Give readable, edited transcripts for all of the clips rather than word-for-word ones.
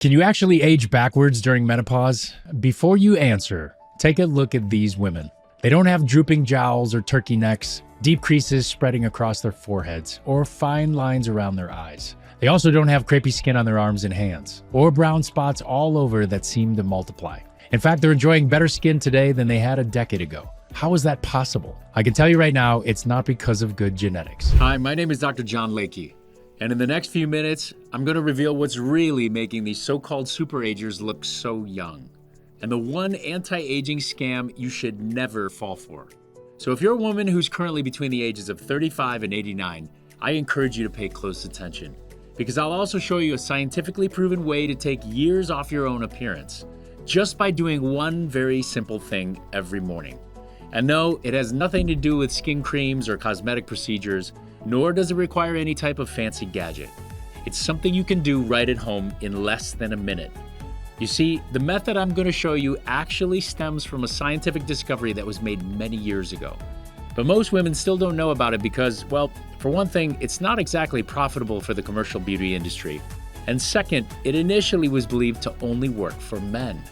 Can you actually age backwards during menopause? Before you answer, take a look at these women. They don't have drooping jowls or turkey necks, deep creases spreading across their foreheads, or fine lines around their eyes. They also don't have crepey skin on their arms and hands, or brown spots all over that seem to multiply. In fact, they're enjoying better skin today than they had a decade ago. How is that possible? I can tell you right now, it's not because of good genetics. Hi, my name is Dr. John Lakey, and in the next few minutes, I'm going to reveal what's really making these so-called superagers look so young, and the one anti-aging scam you should never fall for. So if you're a woman who's currently between the ages of 35 and 89, I encourage you to pay close attention, because I'll also show you a scientifically proven way to take years off your own appearance, just by doing one very simple thing every morning. And no, it has nothing to do with skin creams or cosmetic procedures, nor does it require any type of fancy gadget. It's something you can do right at home in less than a minute. You see, the method I'm going to show you actually stems from a scientific discovery that was made many years ago. But most women still don't know about it because, well, for one thing, it's not exactly profitable for the commercial beauty industry. And second, it initially was believed to only work for men.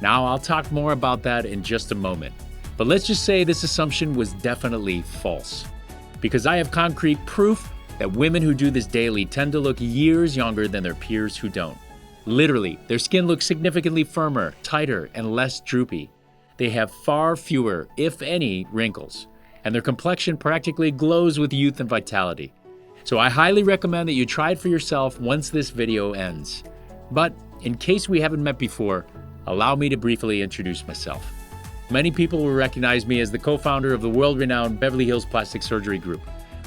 Now, I'll talk more about that in just a moment. But let's just say this assumption was definitely false, because I have concrete proof that women who do this daily tend to look years younger than their peers who don't. Literally, their skin looks significantly firmer, tighter, and less droopy. They have far fewer, if any, wrinkles, and their complexion practically glows with youth and vitality. So I highly recommend that you try it for yourself once this video ends. But in case we haven't met before, allow me to briefly introduce myself. Many people will recognize me as the co-founder of the world-renowned Beverly Hills Plastic Surgery Group,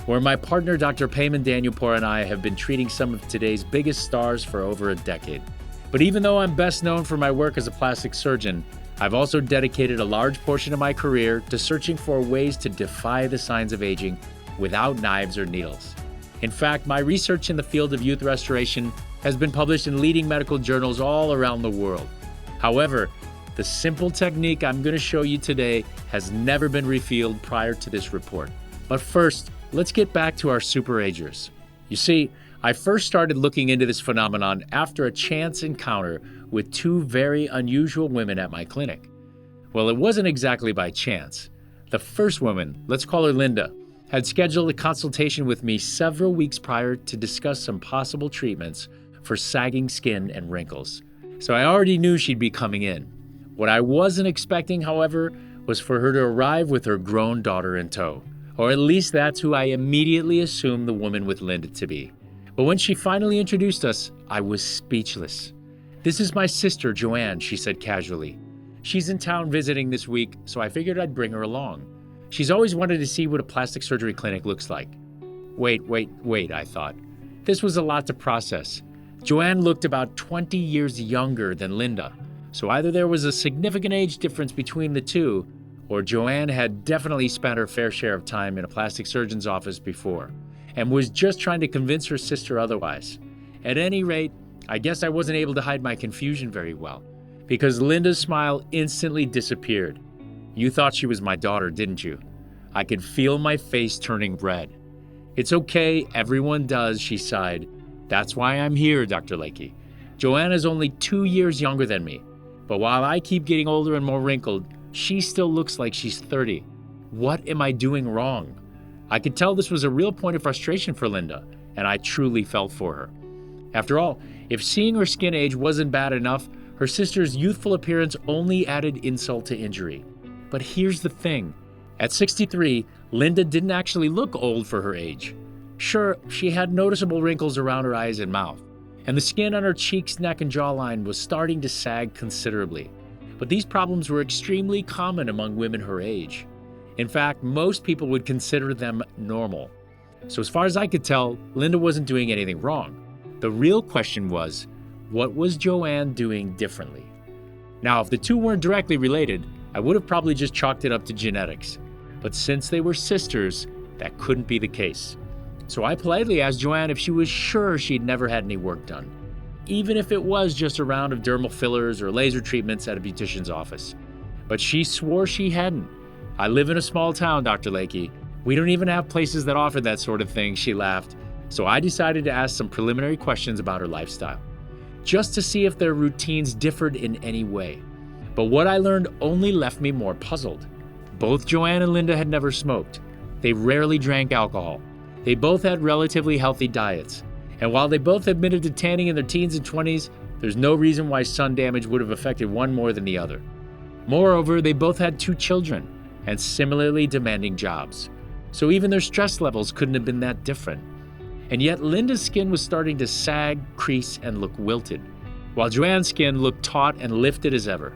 where my partner Dr. Payman Danielpour and I have been treating some of today's biggest stars for over a decade. But even though I'm best known for my work as a plastic surgeon, I've also dedicated a large portion of my career to searching for ways to defy the signs of aging without knives or needles. In fact, my research in the field of youth restoration has been published in leading medical journals all around the world. However, the simple technique I'm going to show you today has never been revealed prior to this report. But first, let's get back to our superagers. You see, I first started looking into this phenomenon after a chance encounter with two very unusual women at my clinic. Well, it wasn't exactly by chance. The first woman, let's call her Linda, had scheduled a consultation with me several weeks prior to discuss some possible treatments for sagging skin and wrinkles. So I already knew she'd be coming in. What I wasn't expecting, however, was for her to arrive with her grown daughter in tow. Or at least that's who I immediately assumed the woman with Linda to be. But when she finally introduced us, I was speechless. "This is my sister, Joanne," she said casually. "She's in town visiting this week, so I figured I'd bring her along. She's always wanted to see what a plastic surgery clinic looks like." Wait, I thought. This was a lot to process. Joanne looked about 20 years younger than Linda. So either there was a significant age difference between the two, or Joanne had definitely spent her fair share of time in a plastic surgeon's office before, and was just trying to convince her sister otherwise. At any rate, I guess I wasn't able to hide my confusion very well, because Linda's smile instantly disappeared. "You thought she was my daughter, didn't you?" I could feel my face turning red. "It's okay, everyone does," she sighed. "That's why I'm here, Dr. Lakey. Joanne is only 2 years younger than me. But while I keep getting older and more wrinkled, she still looks like she's 30. What am I doing wrong?" I could tell this was a real point of frustration for Linda, and I truly felt for her. After all, if seeing her skin age wasn't bad enough, her sister's youthful appearance only added insult to injury. But here's the thing. At 63, Linda didn't actually look old for her age. Sure, she had noticeable wrinkles around her eyes and mouth, and the skin on her cheeks, neck, and jawline was starting to sag considerably. But these problems were extremely common among women her age. In fact, most people would consider them normal. So as far as I could tell, Linda wasn't doing anything wrong. The real question was, what was Joanne doing differently? Now, if the two weren't directly related, I would have probably just chalked it up to genetics. But since they were sisters, that couldn't be the case. So I politely asked Joanne if she was sure she'd never had any work done, even if it was just a round of dermal fillers or laser treatments at a beautician's office. But she swore she hadn't. "I live in a small town, Dr. Lakey. We don't even have places that offer that sort of thing," she laughed. So I decided to ask some preliminary questions about her lifestyle. just to see if their routines differed in any way. But what I learned only left me more puzzled. Both Joanne and Linda had never smoked. They rarely drank alcohol. They both had relatively healthy diets. And while they both admitted to tanning in their teens and 20s, there's no reason why sun damage would have affected one more than the other. Moreover, they both had 2 children and similarly demanding jobs. So even their stress levels couldn't have been that different. And yet Linda's skin was starting to sag, crease, and look wilted, while Joanne's skin looked taut and lifted as ever,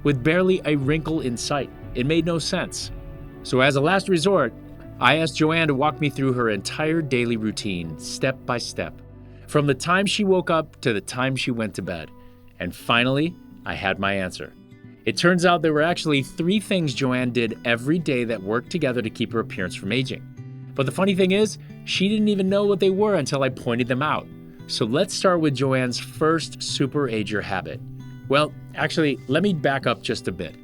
with barely a wrinkle in sight. It made no sense. So as a last resort, I asked Joanne to walk me through her entire daily routine, step by step, from the time she woke up to the time she went to bed. And finally, I had my answer. It turns out there were actually 3 things Joanne did every day that worked together to keep her appearance from aging. But the funny thing is, she didn't even know what they were until I pointed them out. So let's start with Joanne's first super ager habit. Well, actually, let me back up just a bit.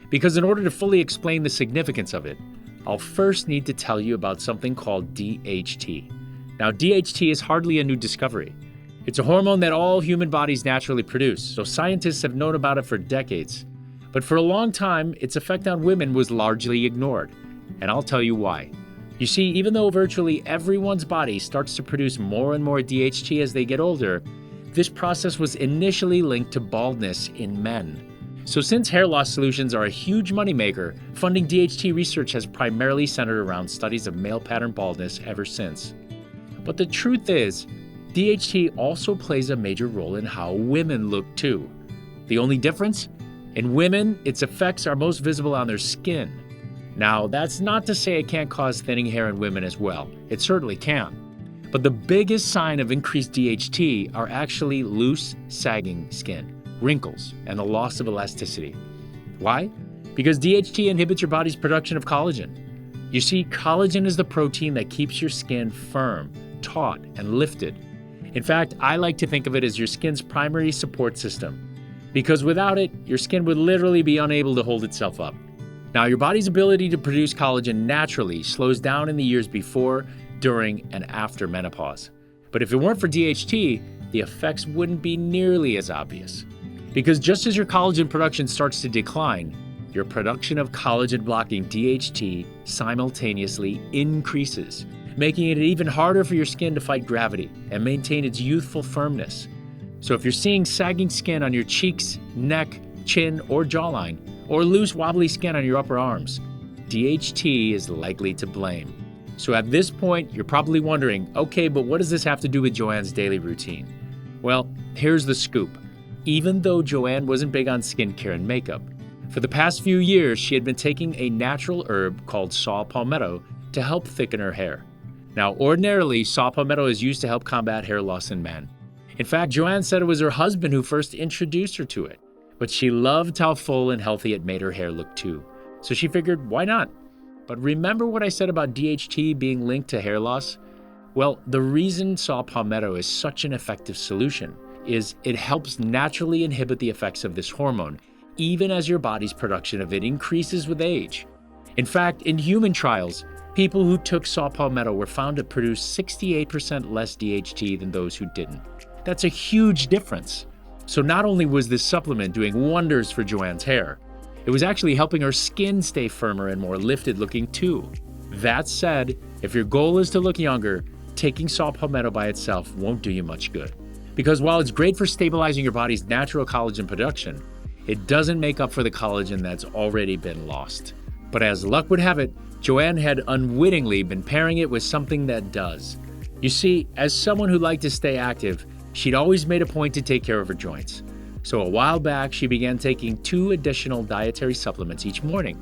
Because in order to fully explain the significance of it, I'll first need to tell you about something called DHT. Now, DHT is hardly a new discovery. It's a hormone that all human bodies naturally produce, so scientists have known about it for decades. But for a long time, its effect on women was largely ignored, and I'll tell you why. You see, even though virtually everyone's body starts to produce more and more DHT as they get older, this process was initially linked to baldness in men. So since hair loss solutions are a huge moneymaker, funding DHT research has primarily centered around studies of male pattern baldness ever since. But the truth is, DHT also plays a major role in how women look too. The only difference? In women, its effects are most visible on their skin. Now, that's not to say it can't cause thinning hair in women as well. It certainly can. But the biggest sign of increased DHT are actually loose, sagging skin, wrinkles, and the loss of elasticity. Why? Because DHT inhibits your body's production of collagen. You see, collagen is the protein that keeps your skin firm, taut, and lifted. In fact, I like to think of it as your skin's primary support system, because without it, your skin would literally be unable to hold itself up. Now, your body's ability to produce collagen naturally slows down in the years before, during, and after menopause. But if it weren't for DHT, the effects wouldn't be nearly as obvious. Because just as your collagen production starts to decline, your production of collagen-blocking DHT simultaneously increases, making it even harder for your skin to fight gravity and maintain its youthful firmness. So if you're seeing sagging skin on your cheeks, neck, chin, or jawline, or loose wobbly skin on your upper arms, DHT is likely to blame. So at this point, you're probably wondering, okay, but what does this have to do with Joanne's daily routine? Well, here's the scoop. Even though Joanne wasn't big on skincare and makeup, for the past few years, she had been taking a natural herb called saw palmetto to help thicken her hair. Now, ordinarily, saw palmetto is used to help combat hair loss in men. In fact, Joanne said it was her husband who first introduced her to it, but she loved how full and healthy it made her hair look too. So she figured, why not? But remember what I said about DHT being linked to hair loss? Well, the reason saw palmetto is such an effective solution is it helps naturally inhibit the effects of this hormone, even as your body's production of it increases with age. In fact, in human trials, people who took saw palmetto were found to produce 68% less DHT than those who didn't. That's a huge difference. So not only was this supplement doing wonders for Joanne's hair, it was actually helping her skin stay firmer and more lifted looking too. That said, if your goal is to look younger, taking saw palmetto by itself won't do you much good. Because while it's great for stabilizing your body's natural collagen production, it doesn't make up for the collagen that's already been lost. But as luck would have it, Joanne had unwittingly been pairing it with something that does. You see, as someone who liked to stay active, she'd always made a point to take care of her joints. So a while back, she began taking 2 additional dietary supplements each morning.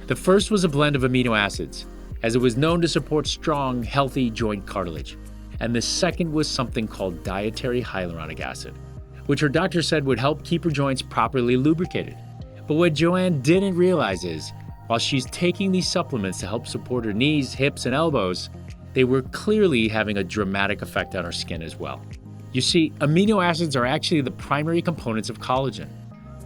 The first was a blend of amino acids, as it was known to support strong, healthy joint cartilage. And the second was something called dietary hyaluronic acid, which her doctor said would help keep her joints properly lubricated. But what Joanne didn't realize is, while she's taking these supplements to help support her knees, hips, and elbows, they were clearly having a dramatic effect on her skin as well. You see, amino acids are actually the primary components of collagen.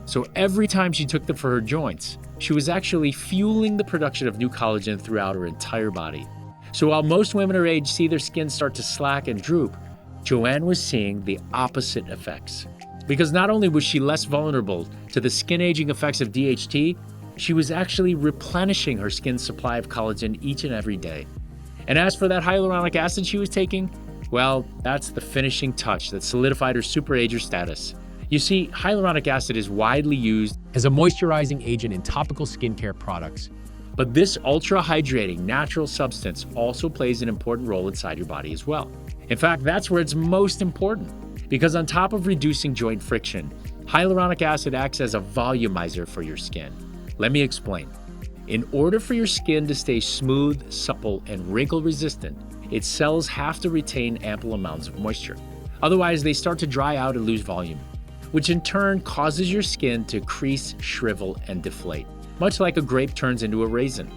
So every time she took them for her joints, she was actually fueling the production of new collagen throughout her entire body. So while most women her age see their skin start to slack and droop, Joanne was seeing the opposite effects. Because not only was she less vulnerable to the skin aging effects of DHT, she was actually replenishing her skin's supply of collagen each and every day. And as for that hyaluronic acid she was taking, well, that's the finishing touch that solidified her superager status. You see, hyaluronic acid is widely used as a moisturizing agent in topical skincare products. but this ultra-hydrating natural substance also plays an important role inside your body as well. In fact, that's where it's most important, because on top of reducing joint friction, hyaluronic acid acts as a volumizer for your skin. Let me explain. In order for your skin to stay smooth, supple, and wrinkle-resistant, its cells have to retain ample amounts of moisture. Otherwise, they start to dry out and lose volume, which in turn causes your skin to crease, shrivel, and deflate, much like a grape turns into a raisin.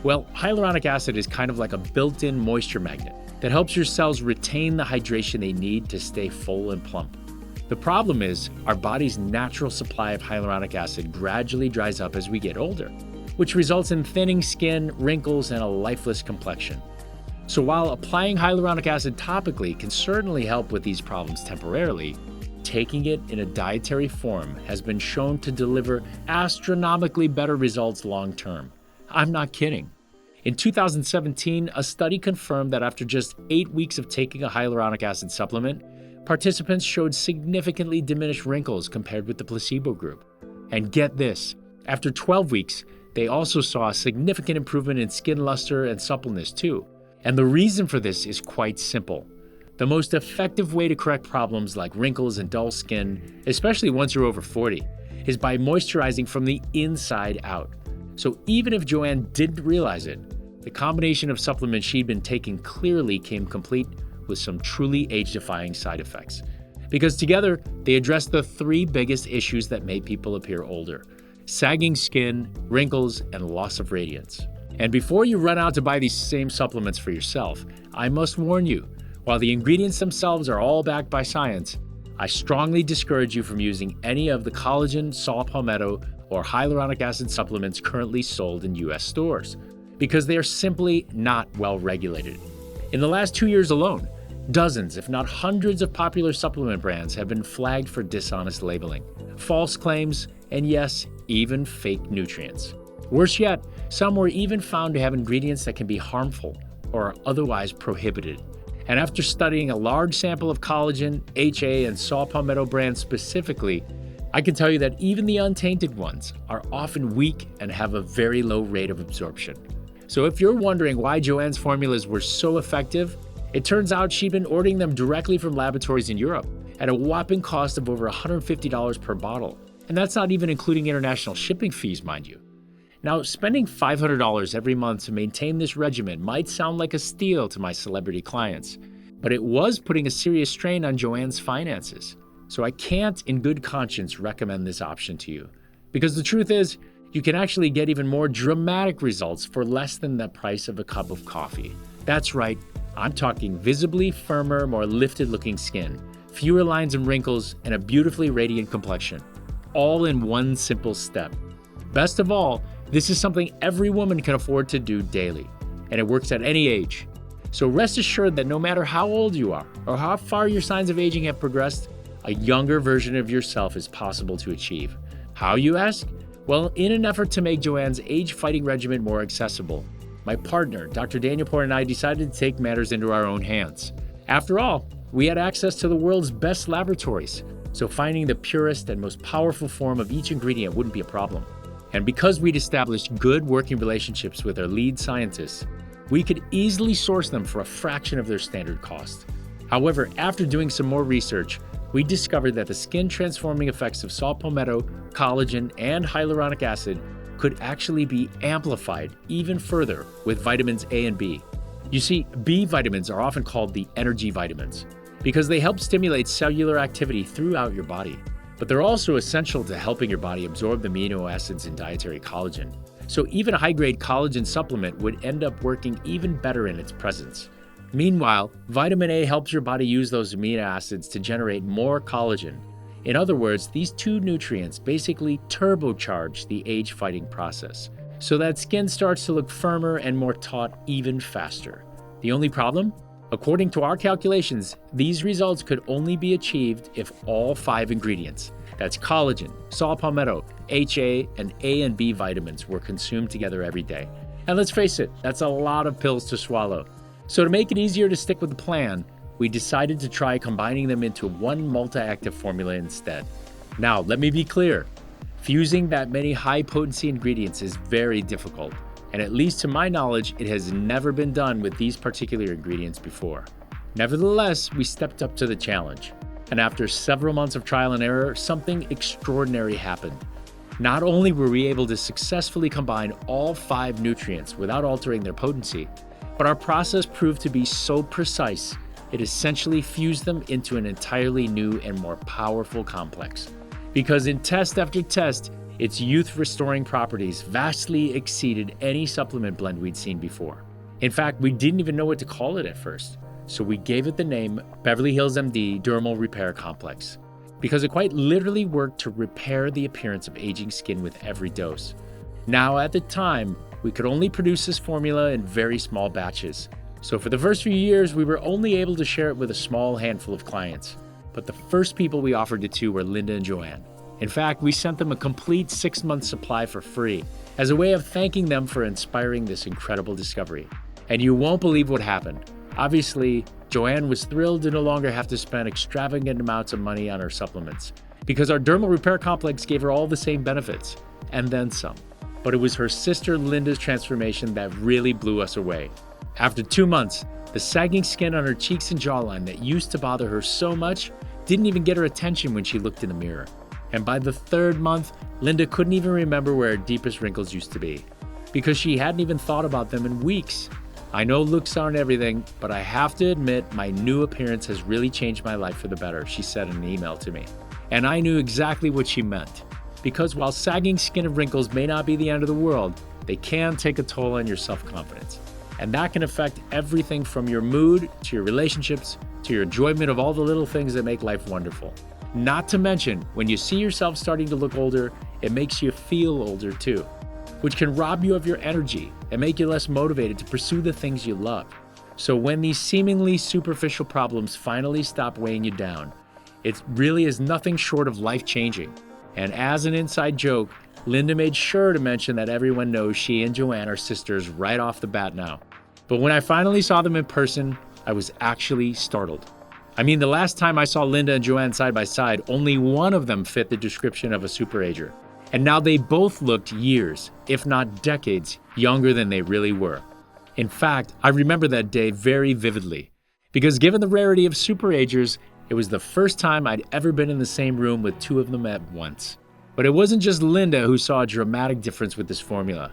Well, hyaluronic acid is kind of like a built-in moisture magnet that helps your cells retain the hydration they need to stay full and plump. The problem is, our body's natural supply of hyaluronic acid gradually dries up as we get older, which results in thinning skin, wrinkles, and a lifeless complexion. So while applying hyaluronic acid topically can certainly help with these problems temporarily, taking it in a dietary form has been shown to deliver astronomically better results long-term. I'm not kidding. In 2017, a study confirmed that after just 8 weeks of taking a hyaluronic acid supplement, participants showed significantly diminished wrinkles compared with the placebo group. And get this, after 12 weeks, they also saw a significant improvement in skin luster and suppleness too. And the reason for this is quite simple. The most effective way to correct problems like wrinkles and dull skin, especially once you're over 40, is by moisturizing from the inside out. So even if Joanne didn't realize it, the combination of supplements she'd been taking clearly came complete with some truly age-defying side effects. Because together, they addressed the 3 biggest issues that make people appear older: sagging skin, wrinkles, and loss of radiance. And before you run out to buy these same supplements for yourself, I must warn you, while the ingredients themselves are all backed by science, I strongly discourage you from using any of the collagen, saw palmetto, or hyaluronic acid supplements currently sold in US stores, because they are simply not well regulated. In the last 2 years alone, dozens, if not hundreds of popular supplement brands have been flagged for dishonest labeling, false claims, and yes, even fake nutrients. Worse yet, some were even found to have ingredients that can be harmful or are otherwise prohibited. And after studying a large sample of collagen, HA, and saw palmetto brands specifically, I can tell you that even the untainted ones are often weak and have a very low rate of absorption. So if you're wondering why Joanne's formulas were so effective, it turns out she'd been ordering them directly from laboratories in Europe at a whopping cost of over $150 per bottle. And that's not even including international shipping fees, mind you. Now, spending $500 every month to maintain this regimen might sound like a steal to my celebrity clients, but it was putting a serious strain on Joanne's finances. So I can't, in good conscience, recommend this option to you. Because the truth is, you can actually get even more dramatic results for less than the price of a cup of coffee. That's right, I'm talking visibly firmer, more lifted-looking skin, fewer lines and wrinkles, and a beautifully radiant complexion, all in one simple step. Best of all, this is something every woman can afford to do daily, and it works at any age. So rest assured that no matter how old you are or how far your signs of aging have progressed, a younger version of yourself is possible to achieve. How, you ask? Well, in an effort to make Joanne's age-fighting regimen more accessible, my partner, Dr. Daniel Porter, and I decided to take matters into our own hands. After all, we had access to the world's best laboratories, so finding the purest and most powerful form of each ingredient wouldn't be a problem. And because we'd established good working relationships with our lead scientists, we could easily source them for a fraction of their standard cost. However, after doing some more research, we discovered that the skin-transforming effects of saw palmetto, collagen, and hyaluronic acid could actually be amplified even further with vitamins A and B. You see, B vitamins are often called the energy vitamins because they help stimulate cellular activity throughout your body. But they're also essential to helping your body absorb the amino acids in dietary collagen. So even a high-grade collagen supplement would end up working even better in its presence. Meanwhile, vitamin A helps your body use those amino acids to generate more collagen. In other words, these 2 nutrients basically turbocharge the age-fighting process, so that skin starts to look firmer and more taut even faster. The only problem? According to our calculations, these results could only be achieved if all 5 ingredients, that's collagen, saw palmetto, HA, and A and B vitamins, were consumed together every day. And let's face it, that's a lot of pills to swallow. So to make it easier to stick with the plan, we decided to try combining them into one multi-active formula instead. Now, let me be clear. Fusing that many high-potency ingredients is very difficult, and at least to my knowledge, it has never been done with these particular ingredients before. Nevertheless, we stepped up to the challenge, and after several months of trial and error, something extraordinary happened. Not only were we able to successfully combine all 5 nutrients without altering their potency, but our process proved to be so precise, it essentially fused them into an entirely new and more powerful complex. Because in test after test, its youth-restoring properties vastly exceeded any supplement blend we'd seen before. In fact, we didn't even know what to call it at first, so we gave it the name Beverly Hills MD Dermal Repair Complex, because it quite literally worked to repair the appearance of aging skin with every dose. Now, at the time, we could only produce this formula in very small batches, so for the first few years, we were only able to share it with a small handful of clients. But the first people we offered it to were Linda and Joanne. In fact, we sent them a complete 6-month supply for free as a way of thanking them for inspiring this incredible discovery. And you won't believe what happened. Obviously, Joanne was thrilled to no longer have to spend extravagant amounts of money on her supplements, because our dermal repair complex gave her all the same benefits, and then some. But it was her sister Linda's transformation that really blew us away. After 2 months, the sagging skin on her cheeks and jawline that used to bother her so much didn't even get her attention when she looked in the mirror. And by the 3rd month, Linda couldn't even remember where her deepest wrinkles used to be, because she hadn't even thought about them in weeks. I know looks aren't everything, but I have to admit my new appearance has really changed my life for the better, she said in an email to me. And I knew exactly what she meant. Because while sagging skin and wrinkles may not be the end of the world, they can take a toll on your self-confidence. And that can affect everything from your mood, to your relationships, to your enjoyment of all the little things that make life wonderful. Not to mention, when you see yourself starting to look older, it makes you feel older too, which can rob you of your energy and make you less motivated to pursue the things you love. So when these seemingly superficial problems finally stop weighing you down, it really is nothing short of life-changing. And as an inside joke, Linda made sure to mention that everyone knows she and Joanne are sisters right off the bat now. But when I finally saw them in person, I was actually startled. I mean, the last time I saw Linda and Joanne side by side, only one of them fit the description of a superager. And now they both looked years, if not decades, younger than they really were. In fact, I remember that day very vividly, because given the rarity of superagers, it was the first time I'd ever been in the same room with 2 of them at once. But it wasn't just Linda who saw a dramatic difference with this formula.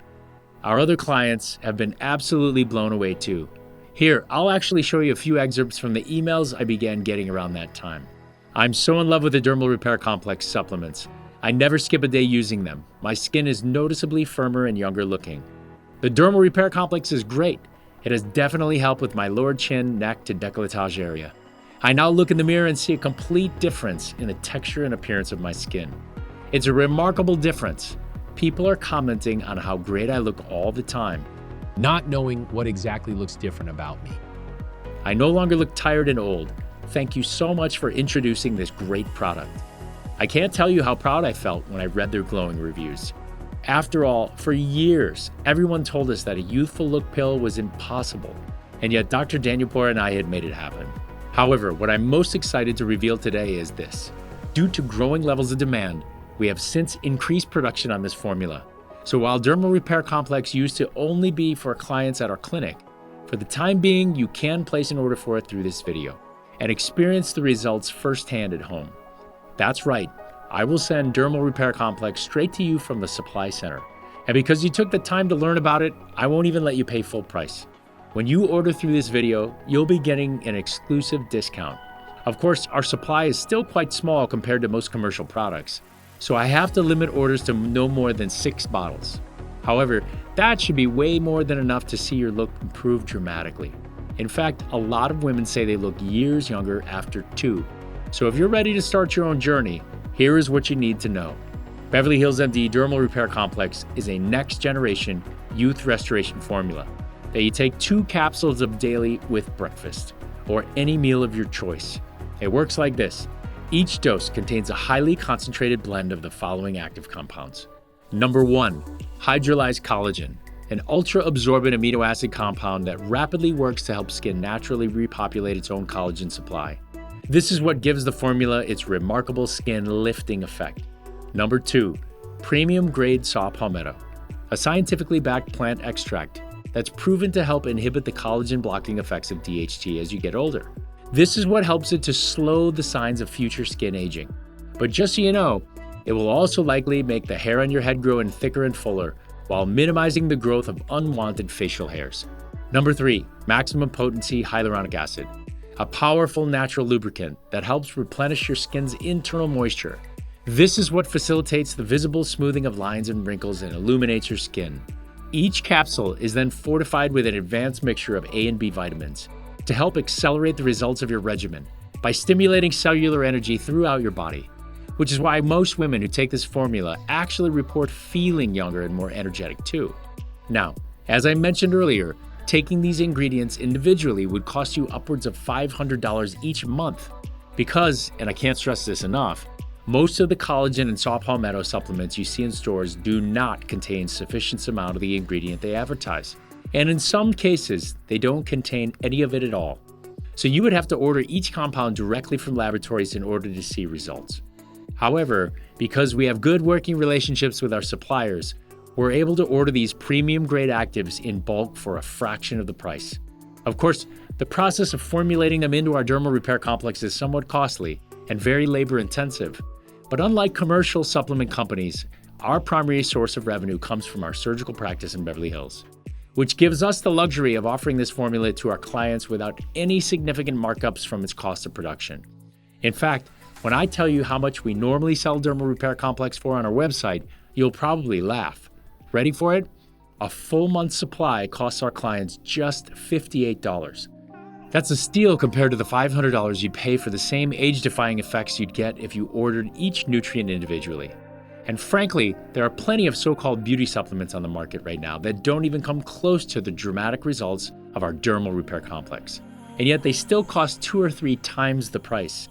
Our other clients have been absolutely blown away too. Here, I'll actually show you a few excerpts from the emails I began getting around that time. I'm so in love with the Dermal Repair Complex supplements. I never skip a day using them. My skin is noticeably firmer and younger looking. The Dermal Repair Complex is great. It has definitely helped with my lower chin, neck to décolletage area. I now look in the mirror and see a complete difference in the texture and appearance of my skin. It's a remarkable difference. People are commenting on how great I look all the time, not knowing what exactly looks different about me. I no longer look tired and old. Thank you so much for introducing this great product. I can't tell you how proud I felt when I read their glowing reviews. After all, for years, everyone told us that a youthful look pill was impossible, and yet Dr. Danielpour and I had made it happen. However, what I'm most excited to reveal today is this. Due to growing levels of demand, we have since increased production on this formula. So while Dermal Repair Complex used to only be for clients at our clinic, for the time being, you can place an order for it through this video and experience the results firsthand at home. That's right, I will send Dermal Repair Complex straight to you from the supply center. And because you took the time to learn about it, I won't even let you pay full price. When you order through this video, you'll be getting an exclusive discount. Of course, our supply is still quite small compared to most commercial products, so I have to limit orders to no more than 6 bottles. However, that should be way more than enough to see your look improve dramatically. In fact, a lot of women say they look years younger after 2. So if you're ready to start your own journey, here is what you need to know. Beverly Hills MD Dermal Repair Complex is a next-generation youth restoration formula that you take 2 capsules of daily with breakfast. or any meal of your choice. It works like this. Each dose contains a highly concentrated blend of the following active compounds. Number 1, hydrolyzed collagen, an ultra-absorbent amino acid compound that rapidly works to help skin naturally repopulate its own collagen supply. This is what gives the formula its remarkable skin lifting effect. Number 2, premium-grade saw palmetto, a scientifically backed plant extract that's proven to help inhibit the collagen-blocking effects of DHT as you get older. This is what helps it to slow the signs of future skin aging. But just so you know, it will also likely make the hair on your head grow in thicker and fuller, while minimizing the growth of unwanted facial hairs. Number 3, maximum potency hyaluronic acid, a powerful natural lubricant that helps replenish your skin's internal moisture. This is what facilitates the visible smoothing of lines and wrinkles and illuminates your skin. Each capsule is then fortified with an advanced mixture of A and B vitamins to help accelerate the results of your regimen by stimulating cellular energy throughout your body, which is why most women who take this formula actually report feeling younger and more energetic too. Now, as I mentioned earlier, taking these ingredients individually would cost you upwards of $500 each month because, and I can't stress this enough, most of the collagen and saw palmetto supplements you see in stores do not contain sufficient amount of the ingredient they advertise. And in some cases, they don't contain any of it at all. So you would have to order each compound directly from laboratories in order to see results. However, because we have good working relationships with our suppliers, we're able to order these premium grade actives in bulk for a fraction of the price. Of course, the process of formulating them into our dermal repair complex is somewhat costly and very labor intensive. But unlike commercial supplement companies, our primary source of revenue comes from our surgical practice in Beverly Hills, which gives us the luxury of offering this formula to our clients without any significant markups from its cost of production. In fact, when I tell you how much we normally sell Dermal Repair Complex for on our website, you'll probably laugh. Ready for it? A full month's supply costs our clients just $58. That's a steal compared to the $500 you'd pay for the same age-defying effects you'd get if you ordered each nutrient individually. And frankly, there are plenty of so-called beauty supplements on the market right now that don't even come close to the dramatic results of our Dermal Repair Complex. And yet they still cost 2 or 3 times the price.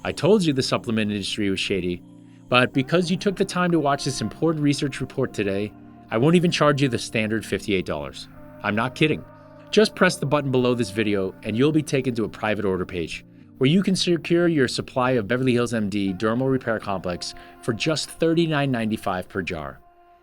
I told you the supplement industry was shady, but because you took the time to watch this important research report today, I won't even charge you the standard $58. I'm not kidding. Just press the button below this video and you'll be taken to a private order page where you can secure your supply of Beverly Hills MD Dermal Repair Complex for just $39.95 per jar.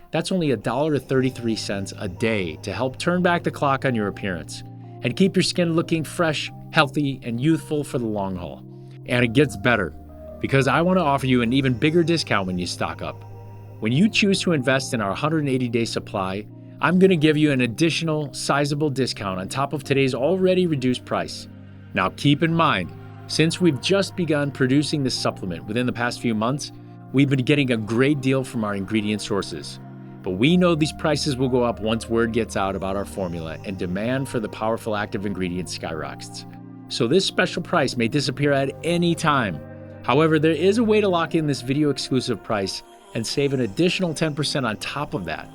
That's only $1.33 a day to help turn back the clock on your appearance and keep your skin looking fresh, healthy, and youthful for the long haul. And it gets better, because I want to offer you an even bigger discount when you stock up. When you choose to invest in our 180-day supply, I'm going to give you an additional sizable discount on top of today's already reduced price. Now keep in mind, since we've just begun producing this supplement within the past few months, we've been getting a great deal from our ingredient sources. But we know these prices will go up once word gets out about our formula and demand for the powerful active ingredients skyrockets. So this special price may disappear at any time. However, there is a way to lock in this video exclusive price and save an additional 10% on top of that.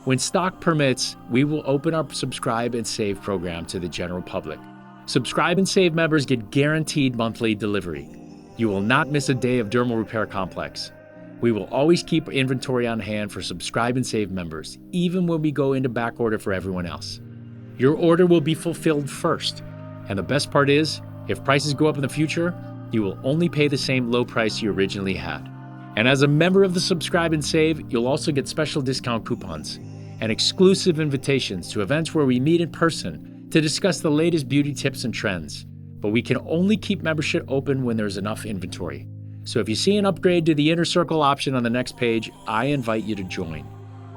When stock permits, we will open our Subscribe and Save program to the general public. Subscribe and Save members get guaranteed monthly delivery. You will not miss a day of Dermal Repair Complex. We will always keep inventory on hand for Subscribe and Save members, even when we go into back order for everyone else. Your order will be fulfilled first. And the best part is, if prices go up in the future, you will only pay the same low price you originally had. And as a member of the Subscribe and Save, you'll also get special discount coupons and exclusive invitations to events where we meet in person to discuss the latest beauty tips and trends. But we can only keep membership open when there's enough inventory. So if you see an upgrade to the Inner Circle option on the next page, I invite you to join.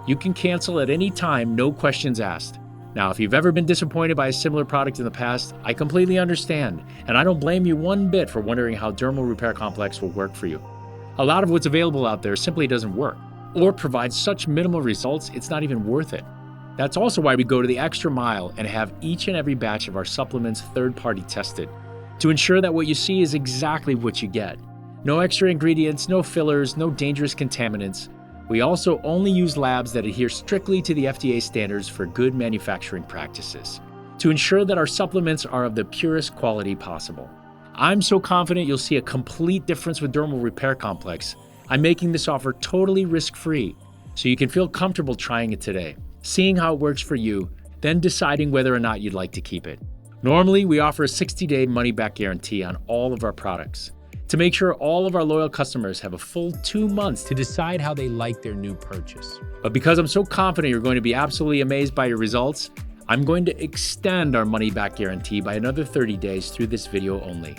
You can cancel at any time, no questions asked. Now, if you've ever been disappointed by a similar product in the past, I completely understand, and I don't blame you one bit for wondering how Dermal Repair Complex will work for you. A lot of what's available out there simply doesn't work, or provides such minimal results it's not even worth it. That's also why we go to the extra mile and have each and every batch of our supplements third-party tested to ensure that what you see is exactly what you get. No extra ingredients, no fillers, no dangerous contaminants. We also only use labs that adhere strictly to the FDA standards for good manufacturing practices. to ensure that our supplements are of the purest quality possible. I'm so confident you'll see a complete difference with Dermal Repair Complex. I'm making this offer totally risk-free, so you can feel comfortable trying it today, seeing how it works for you, then deciding whether or not you'd like to keep it. Normally, we offer a 60-day money-back guarantee on all of our products to make sure all of our loyal customers have a full 2 months to decide how they like their new purchase. But because I'm so confident you're going to be absolutely amazed by your results, I'm going to extend our money-back guarantee by another 30 days through this video only.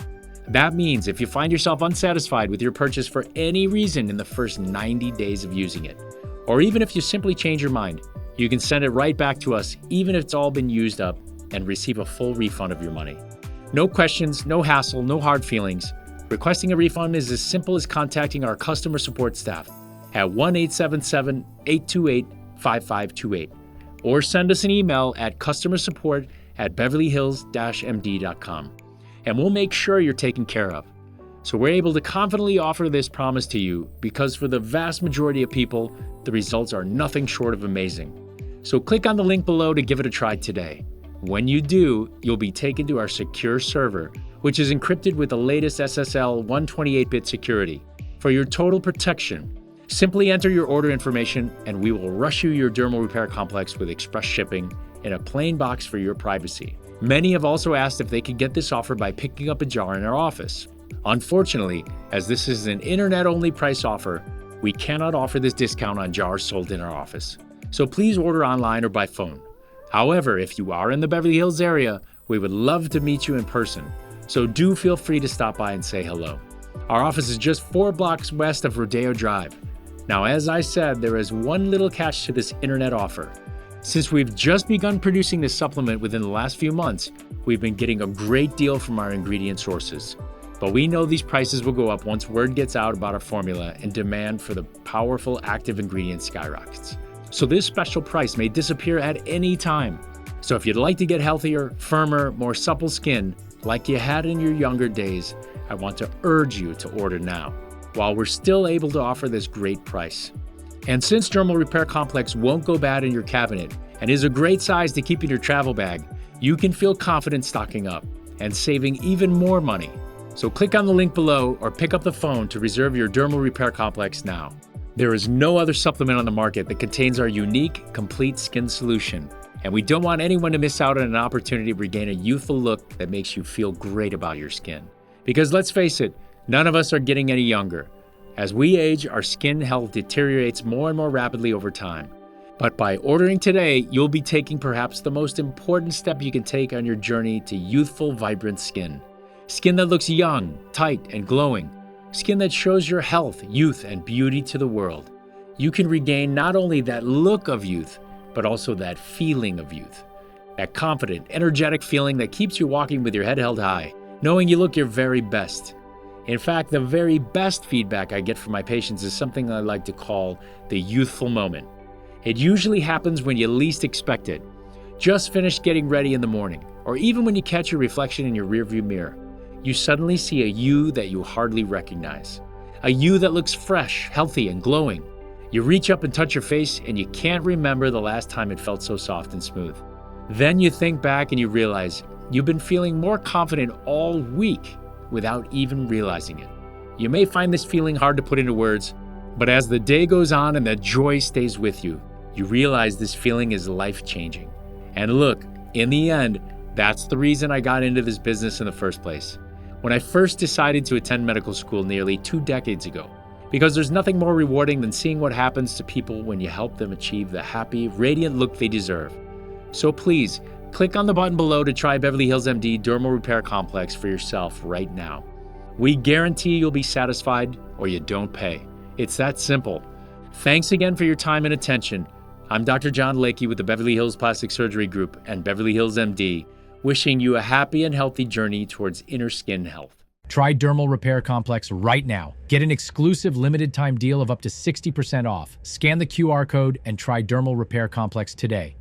That means if you find yourself unsatisfied with your purchase for any reason in the first 90 days of using it, or even if you simply change your mind, you can send it right back to us even if it's all been used up and receive a full refund of your money. No questions, no hassle, no hard feelings. Requesting a refund is as simple as contacting our customer support staff at 1-877-828-5528 or send us an email at customersupport@beverlyhills-md.com and we'll make sure you're taken care of. So we're able to confidently offer this promise to you because for the vast majority of people, the results are nothing short of amazing. So click on the link below to give it a try today. When you do, you'll be taken to our secure server, which is encrypted with the latest SSL 128-bit security. For your total protection, simply enter your order information and we will rush you your Dermal Repair Complex with express shipping in a plain box for your privacy. Many have also asked if they could get this offer by picking up a jar in our office. Unfortunately, as this is an internet-only price offer, we cannot offer this discount on jars sold in our office. So please order online or by phone. However, if you are in the Beverly Hills area, we would love to meet you in person. So do feel free to stop by and say hello. Our office is just 4 blocks west of Rodeo Drive. Now, as I said, there is one little catch to this internet offer. Since we've just begun producing this supplement within the last few months, we've been getting a great deal from our ingredient sources. But we know these prices will go up once word gets out about our formula and demand for the powerful active ingredient skyrockets. So this special price may disappear at any time. So if you'd like to get healthier, firmer, more supple skin, like you had in your younger days, I want to urge you to order now, while we're still able to offer this great price. And since Dermal Repair Complex won't go bad in your cabinet and is a great size to keep in your travel bag, you can feel confident stocking up and saving even more money. So click on the link below or pick up the phone to reserve your Dermal Repair Complex now. There is no other supplement on the market that contains our unique, complete skin solution, and we don't want anyone to miss out on an opportunity to regain a youthful look that makes you feel great about your skin. Because let's face it, none of us are getting any younger. As we age, our skin health deteriorates more and more rapidly over time. But by ordering today, you'll be taking perhaps the most important step you can take on your journey to youthful, vibrant skin. Skin that looks young, tight, and glowing. Skin that shows your health, youth, and beauty to the world. You can regain not only that look of youth, but also that feeling of youth. That confident, energetic feeling that keeps you walking with your head held high, knowing you look your very best. In fact, the very best feedback I get from my patients is something I like to call the youthful moment. It usually happens when you least expect it. Just finished getting ready in the morning, or even when you catch your reflection in your rearview mirror. You suddenly see a you that you hardly recognize. A you that looks fresh, healthy, and glowing. You reach up and touch your face and you can't remember the last time it felt so soft and smooth. Then you think back and you realize you've been feeling more confident all week without even realizing it. You may find this feeling hard to put into words, but as the day goes on and that joy stays with you, you realize this feeling is life-changing. And look, in the end, that's the reason I got into this business in the first place. When I first decided to attend medical school nearly 2 decades ago, because there's nothing more rewarding than seeing what happens to people when you help them achieve the happy, radiant look they deserve. So please, click on the button below to try Beverly Hills MD Dermal Repair Complex for yourself right now. We guarantee you'll be satisfied or you don't pay. It's that simple. Thanks again for your time and attention. I'm Dr. John Lakey with the Beverly Hills Plastic Surgery Group and Beverly Hills MD, wishing you a happy and healthy journey towards inner skin health. Try Dermal Repair Complex right now. Get an exclusive limited time deal of up to 60% off. Scan the QR code and try Dermal Repair Complex today.